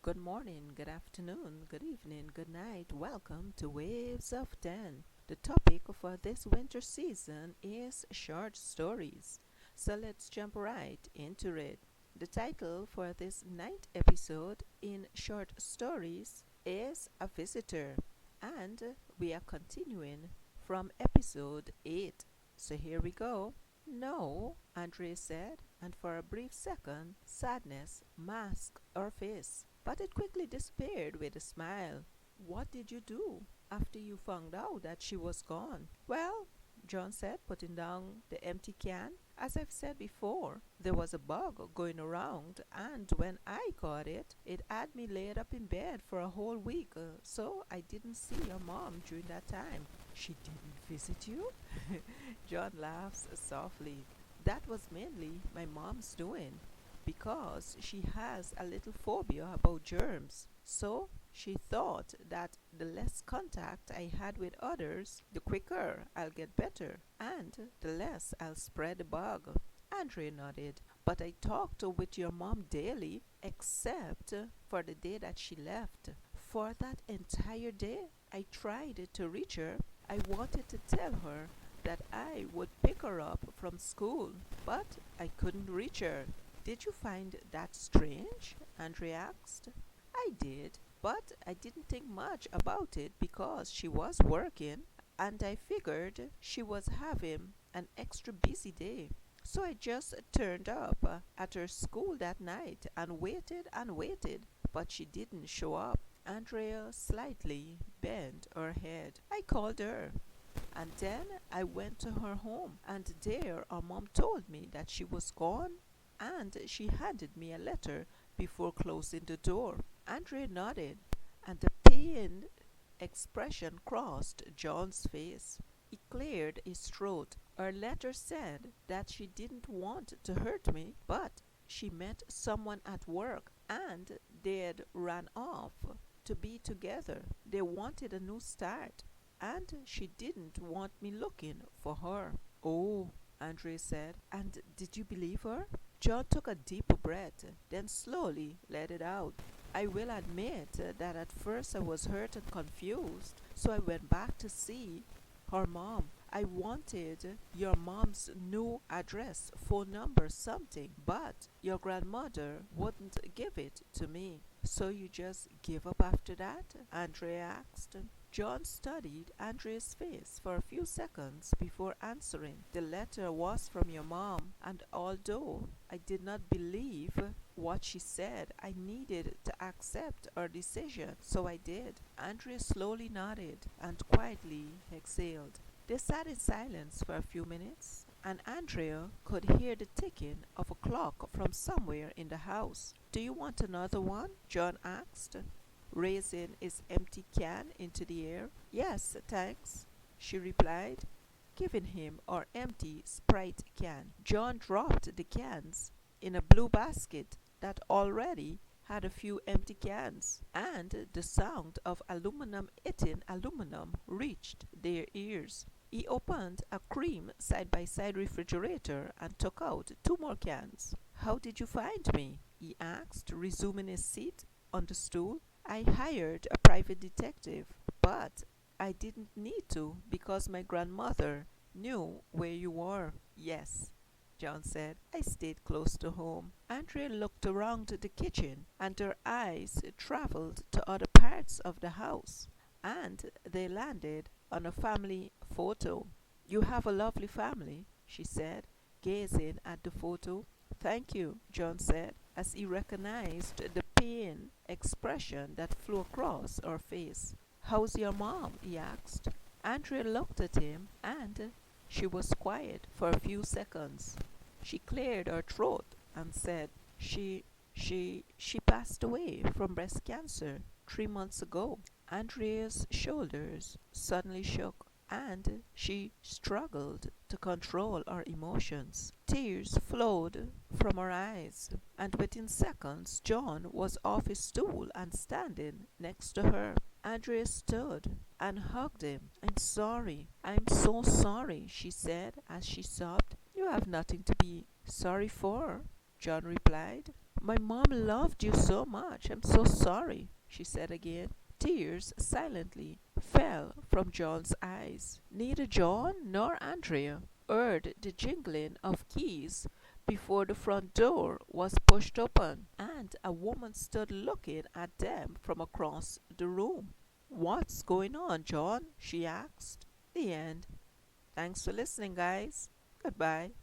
Good morning, good afternoon, good evening, good night. Welcome to Waves of 10. The topic for this winter season is short stories. So let's jump right into it. The title for this ninth episode in short stories is A Visitor, and we are continuing from episode 8. So here we go. No, Andre said, and for a brief second, sadness masked her face. But it quickly disappeared with a smile. What did you do after you found out that she was gone? Well, John said, putting down the empty can. As I've said before, there was a bug going around, and when I caught it, it had me laid up in bed for a whole week, so I didn't see your mom during that time. She didn't visit you? John laughs softly. That was mainly my mom's doing because she has a little phobia about germs. So she thought that the less contact I had with others, the quicker I'll get better and the less I'll spread the bug. Andrea nodded. But I talked with your mom daily, except for the day that she left. For that entire day, I tried to reach her. I wanted to tell her that I would pick her up from school, but I couldn't reach her. Did you find that strange? Andre asked. I did, but I didn't think much about it because she was working and I figured she was having an extra busy day. So I just turned up at her school that night and waited, but she didn't show up. Andrea slightly bent her head. I called her. And then I went to her home, and there our mom told me that she was gone, and she handed me a letter before closing the door. Andre nodded, and a pained expression crossed John's face. He cleared his throat. Her letter said that she didn't want to hurt me, but she met someone at work, and they'd ran off to be together. They wanted a new start, and she didn't want me looking for her. Oh, Andre said, and did you believe her? John took a deep breath, then slowly let it out. I will admit that at first I was hurt and confused, so I went back to see her mom. I wanted your mom's new address, phone number, something, but your grandmother wouldn't give it to me. So you just give up after that? Andrea asked. John studied Andrea's face for a few seconds before answering. The letter was from your mom, and although I did not believe what she said, I needed to accept her decision, so I did. Andrea slowly nodded and quietly exhaled. They sat in silence for a few minutes, and Andrea could hear the ticking of a clock from somewhere in the house. Do you want another one? John asked, raising his empty can into the air. Yes, thanks, she replied, giving him her empty Sprite can. John dropped the cans in a blue basket that already had a few empty cans, and the sound of aluminum hitting aluminum reached their ears. He opened a cream side-by-side refrigerator and took out two more cans. How did you find me? He asked, resuming his seat on the stool. I hired a private detective, but I didn't need to because my grandmother knew where you were. Yes, John said. I stayed close to home. Andrea looked around the kitchen, and her eyes traveled to other parts of the house, and they landed on a family photo. You have a lovely family, she said, gazing at the photo. Thank you, John said, as he recognized the pain expression that flew across her face. How's your mom? He asked. Andrea looked at him, and she was quiet for a few seconds. She cleared her throat and said, She passed away from breast cancer 3 months ago. Andrea's shoulders suddenly shook, and she struggled to control her emotions. Tears flowed from her eyes, and within seconds John was off his stool and standing next to her. Andrea stood and hugged him. I'm sorry. I'm so sorry, she said as she sobbed. You have nothing to be sorry for, John replied. My mom loved you so much. I'm so sorry, she said again. Tears silently fell from John's eyes. Neither John nor Andrea heard the jingling of keys before the front door was pushed open and a woman stood looking at them from across the room. "What's going on, John?" she asked. The end. Thanks for listening, guys. Goodbye.